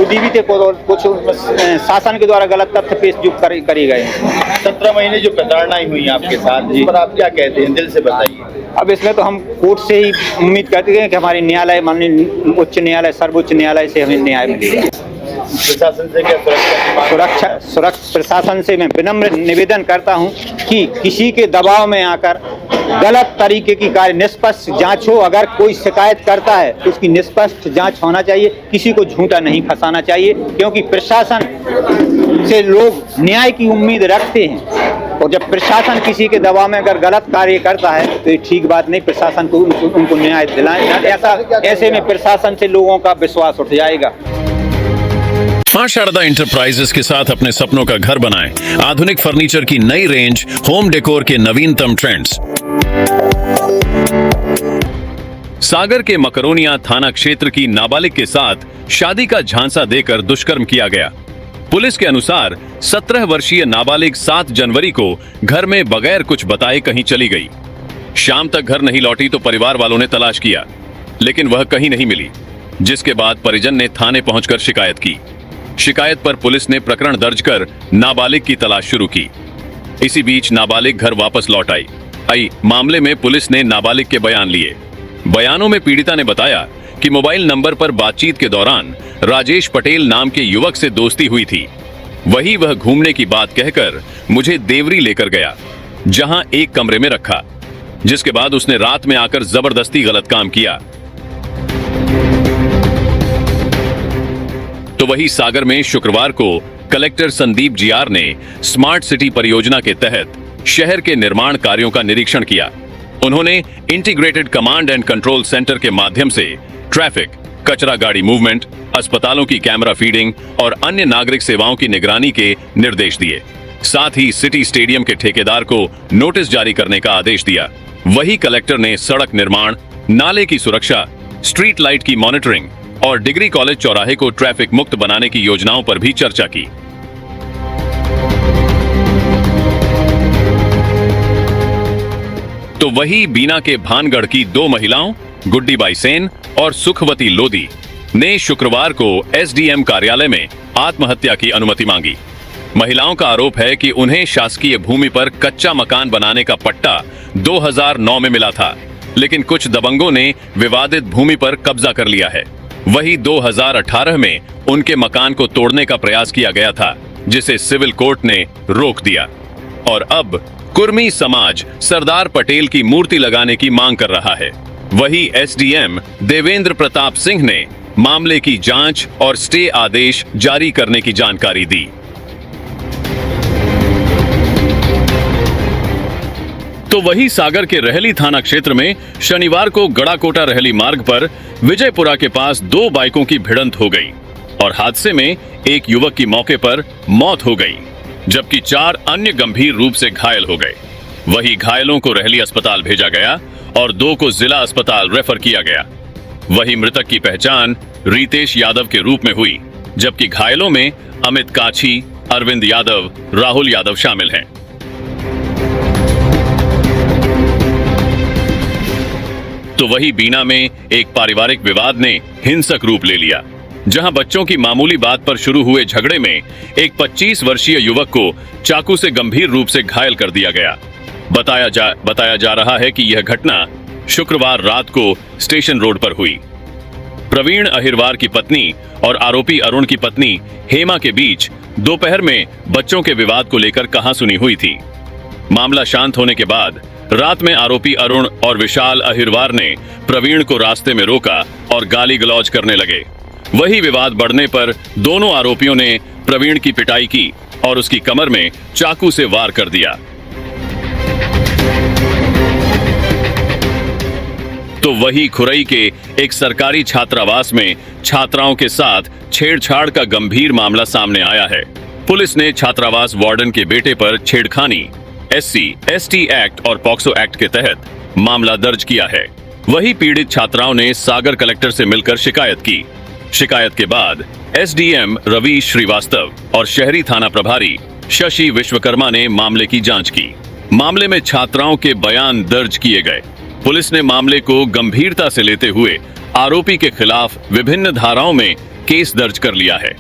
मोदी भी थे, कुछ शासन के द्वारा गलत तथ्य पेश जो करे गए। 17 महीने जो प्रताड़नाएं हुई आपके साथ, इस पर आप क्या कहते हैं, दिल से बताइए। अब इसमें तो हम कोर्ट से ही उम्मीद करते हैं कि हमारे न्यायालय, माननीय उच्च न्यायालय, सर्वोच्च न्यायालय से हमें न्याय मिलेगा। प्रशासन से क्या सुरक्षा प्रशासन से मैं विनम्र निवेदन करता हूं कि किसी के दबाव में आकर गलत तरीके की कार्य निष्पक्ष जांच हो। अगर कोई शिकायत करता है तो उसकी निष्पक्ष जांच होना चाहिए, किसी को झूठा नहीं फंसाना चाहिए, क्योंकि प्रशासन से लोग न्याय की उम्मीद रखते हैं। और जब प्रशासन किसी के दबाव में अगर गलत कार्य करता है तो ये ठीक बात नहीं। प्रशासन को उनको न्याय दिलाएं, ऐसे में प्रशासन से लोगों का विश्वास उठ जाएगा। मां शारदा इंटरप्राइजेस के साथ अपने सपनों का घर बनाएं। आधुनिक फर्नीचर की नई रेंज, होम डेकोर के नवीनतम ट्रेंड्स। सागर के मकरोनिया थाना क्षेत्र की नाबालिग के साथ शादी का झांसा देकर दुष्कर्म किया गया। पुलिस के अनुसार 17 वर्षीय नाबालिग 7 जनवरी को घर में बगैर कुछ बताए कहीं चली गई। शाम तक घर नहीं लौटी तो परिवार वालों ने तलाश किया, लेकिन वह कहीं नहीं मिली, जिसके बाद परिजन ने थाने पहुंचकर शिकायत की। शिकायत पर पुलिस ने प्रकरण दर्ज कर नाबालिग की तलाश शुरू की। इसी बीच नाबालिग घर वापस लौट आई। मामले में पुलिस ने नाबालिग के बयान लिए। बयानों में पीड़िता ने बताया कि मोबाइल नंबर पर बातचीत के दौरान राजेश पटेल नाम के युवक से दोस्ती हुई थी। वही वह घूमने की बात कहकर मुझे देवरी लेकर गया, जहां एक कमरे में रखा, जिसके बाद उसने रात में आकर जबरदस्ती गलत काम किया। तो वही सागर में शुक्रवार को कलेक्टर संदीप जीआर ने स्मार्ट सिटी परियोजना के तहत शहर के निर्माण कार्यों का निरीक्षण किया। उन्होंने integrated command and control centre के माध्यम से ट्रैफिक, कचरा गाड़ी मूवमेंट, अस्पतालों की कैमरा फीडिंग और अन्य नागरिक सेवाओं की निगरानी के निर्देश दिए। साथ ही सिटी स्टेडियम के ठेकेदार को नोटिस जारी करने का आदेश दिया। वही कलेक्टर ने सड़क निर्माण, नाले की सुरक्षा, स्ट्रीट लाइट की मॉनिटरिंग और डिग्री कॉलेज चौराहे को ट्रैफिक मुक्त बनाने की योजनाओं पर भी चर्चा की। तो वही बीना के भानगढ़ की 2 महिलाओं गुड्डीबाई सेन और सुखवती लोधी ने शुक्रवार को एसडीएम कार्यालय में आत्महत्या की अनुमति मांगी। महिलाओं का आरोप है कि उन्हें शासकीय भूमि पर कच्चा मकान बनाने का पट्टा 2009 में मिला था, लेकिन कुछ दबंगों ने विवादित भूमि पर कब्जा कर लिया है। वही 2018 में उनके मकान को तोड़ने का प्रयास किया गया था, जिसे सिविल कोर्ट ने रोक दिया। और अब कुर्मी समाज सरदार पटेल की मूर्ति लगाने की मांग कर रहा है। वही एसडीएम देवेंद्र प्रताप सिंह ने मामले की जांच और स्टे आदेश जारी करने की जानकारी दी। तो वही सागर के रहली थाना क्षेत्र में शनिवार को गड़ाकोटा रहली मार्ग पर विजयपुरा के पास 2 बाइकों की भिड़ंत हो गई और हादसे में एक युवक की मौके पर मौत हो गई, जबकि 4 अन्य गंभीर रूप से घायल हो गए। वही घायलों को रहली अस्पताल भेजा गया और 2 को जिला अस्पताल रेफर किया गया। वही मृतक की पहचान रितेश यादव के रूप में हुई, जबकि घायलों में अमित काछी, अरविंद यादव, राहुल यादव शामिल हैं। तो वही बीना में एक पारिवारिक विवाद ने हिंसक रूप ले लिया, जहां बच्चों की मामूली बात पर शुरू हुए झगड़े में एक 25 वर्षीय युवक को चाकू से गंभीर रूप से घायल कर दिया गया। बताया जा रहा है कि यह घटना शुक्रवार रात को स्टेशन रोड पर हुई। प्रवीण अहिरवार की पत्नी और आरोपी अरुण की पत्नी हेमा के बीच दोपहर में बच्चों के विवाद को लेकर कहासुनी हुई थी। मामला शांत होने के बाद रात में आरोपी अरुण और विशाल अहिरवार ने प्रवीण को रास्ते में रोका और गाली गलौज करने लगे। वही विवाद बढ़ने पर दोनों आरोपियों ने प्रवीण की पिटाई की और उसकी कमर में चाकू से वार कर दिया। तो वही खुरई के एक सरकारी छात्रावास में छात्राओं के साथ छेड़छाड़ का गंभीर मामला सामने आया है। पुलिस ने छात्रावास वार्डन के बेटे पर छेड़खानी, SC, ST एक्ट और पॉक्सो एक्ट के तहत मामला दर्ज किया है। वही पीड़ित छात्राओं ने सागर कलेक्टर से मिलकर शिकायत की। शिकायत के बाद SDM रवि श्रीवास्तव और शहरी थाना प्रभारी शशि विश्वकर्मा ने मामले की जांच की। मामले में छात्राओं के बयान दर्ज किए गए। पुलिस ने मामले को गंभीरता से लेते हुए आरोपी के खिलाफ विभिन्न धाराओं में केस दर्ज कर लिया है।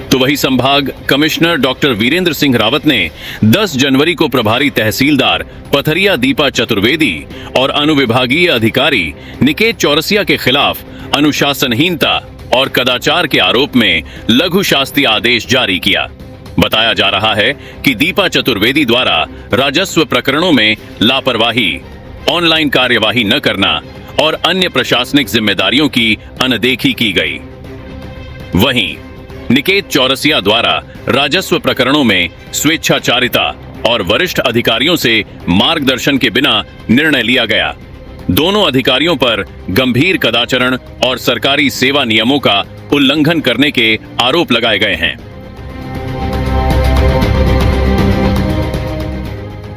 तो वही संभाग कमिश्नर डॉक्टर वीरेंद्र सिंह रावत ने 10 जनवरी को प्रभारी तहसीलदार पथरिया दीपा चतुर्वेदी और अनुविभागीय अधिकारी निकेत चौरसिया के खिलाफ अनुशासनहीनता और कदाचार के आरोप में लघु शास्ति आदेश जारी किया। बताया जा रहा है कि दीपा चतुर्वेदी द्वारा राजस्व प्रकरणों में लापरवाही, ऑनलाइन कार्यवाही न करना और अन्य प्रशासनिक जिम्मेदारियों की अनदेखी की गई। वहीं निकेत चौरसिया द्वारा राजस्व प्रकरणों में स्वेच्छाचारिता और वरिष्ठ अधिकारियों से मार्गदर्शन के बिना निर्णय लिया गया। दोनों अधिकारियों पर गंभीर कदाचरण और सरकारी सेवा नियमों का उल्लंघन करने के आरोप लगाए गए हैं।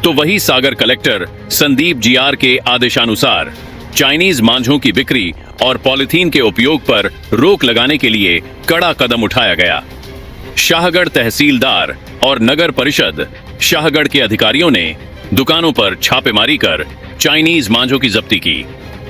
तो वही सागर कलेक्टर संदीप जीआर के आदेशानुसार चाइनीज मांझों की बिक्री और पॉलिथीन के उपयोग पर रोक लगाने के लिए कड़ा कदम उठाया गया। शाहगढ़ तहसीलदार और नगर परिषद शाहगढ़ के अधिकारियों ने दुकानों पर छापेमारी कर चाइनीज मांझों की जब्ती की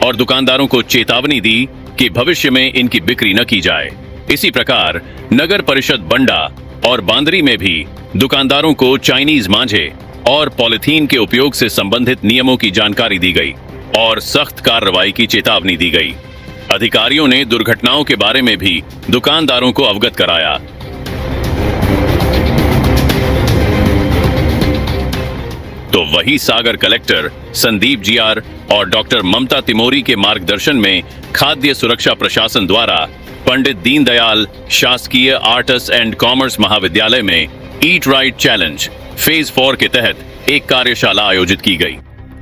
और दुकानदारों को चेतावनी दी कि भविष्य में इनकी बिक्री न की जाए। इसी प्रकार नगर परिषद बंडा और बांदरी में भी दुकानदारों को चाइनीज मांझे और पॉलिथीन के उपयोग से संबंधित नियमों की जानकारी दी गई और सख्त कार्रवाई की चेतावनी दी गई। अधिकारियों ने दुर्घटनाओं के बारे में भी दुकानदारों को अवगत कराया। तो वही सागर कलेक्टर संदीप जीआर और डॉक्टर ममता तिमोरी के मार्गदर्शन में खाद्य सुरक्षा प्रशासन द्वारा पंडित दीनदयाल शासकीय आर्ट्स एंड कॉमर्स महाविद्यालय में ईट राइट चैलेंज फेज 4 के तहत एक कार्यशाला आयोजित की गई।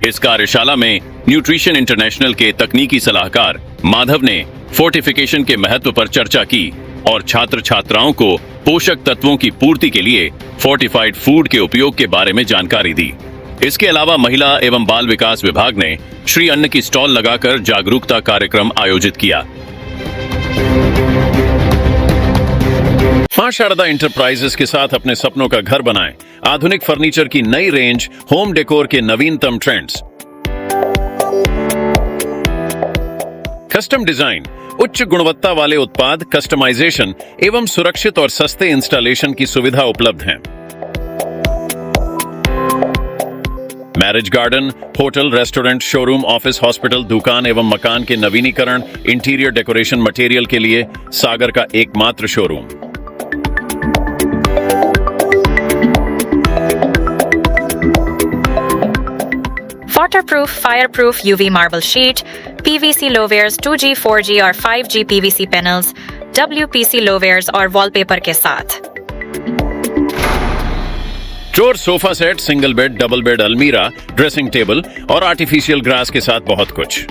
इस कार्यशाला में न्यूट्रिशन इंटरनेशनल के तकनीकी सलाहकार माधव ने फोर्टिफिकेशन के महत्व पर चर्चा की और छात्र छात्राओं को पोषक तत्वों की पूर्ति के लिए फोर्टिफाइड फूड के उपयोग के बारे में जानकारी दी। इसके अलावा महिला एवं बाल विकास विभाग ने श्री अन्न की स्टॉल लगाकर जागरूकता कार्यक्रम आयोजित किया। मां शारदा इंटरप्राइजेस के साथ अपने सपनों का घर बनाएं। आधुनिक फर्नीचर की नई रेंज, होम डेकोर के नवीनतम ट्रेंड्स, कस्टम डिजाइन, उच्च गुणवत्ता वाले उत्पाद, कस्टमाइजेशन एवं सुरक्षित और सस्ते इंस्टॉलेशन की सुविधा उपलब्ध है। Marriage garden, hotel, restaurant, showroom, office, hospital, दुकान एवं मकान के नवीनीकरण, इंटीरियर डेकोरेशन मटेरियल के लिए सागर का एकमात्र showroom. Waterproof, fireproof UV marble sheet, PVC low-wares 2G, 4G और 5G PVC panels, WPC low-wares और wallpaper के साथ। Drawer, sofa set, single bed, double bed, अलमीरा, ड्रेसिंग टेबल और आर्टिफिशियल ग्रास के साथ बहुत कुछ।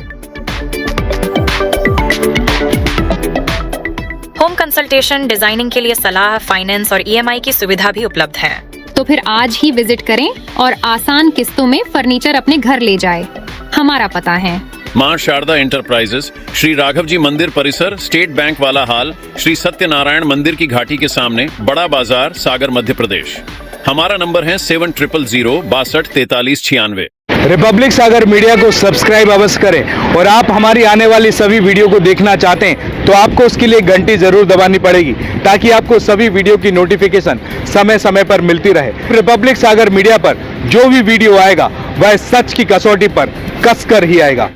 होम कंसल्टेशन, डिजाइनिंग के लिए सलाह, फाइनेंस और EMI की सुविधा भी उपलब्ध है। तो फिर आज ही विजिट करें और आसान किस्तों में फर्नीचर अपने घर ले जाए। हमारा पता है मां शारदा इंटरप्राइजेस, श्री राघव जी मंदिर परिसर, स्टेट बैंक वाला हाल, श्री सत्यनारायण मंदिर की घाटी के सामने, बड़ा बाजार, सागर, मध्य प्रदेश। हमारा नंबर है 7000624396। रिपब्लिक सागर मीडिया को सब्सक्राइब अवश्य करें और आप हमारी आने वाली सभी वीडियो को देखना चाहते हैं तो आपको उसके लिए घंटी जरूर दबानी पड़ेगी ताकि आपको सभी वीडियो की नोटिफिकेशन समय समय पर मिलती रहे। रिपब्लिक सागर मीडिया पर जो भी वीडियो आएगा वह सच की कसौटी पर कसकर ही आएगा।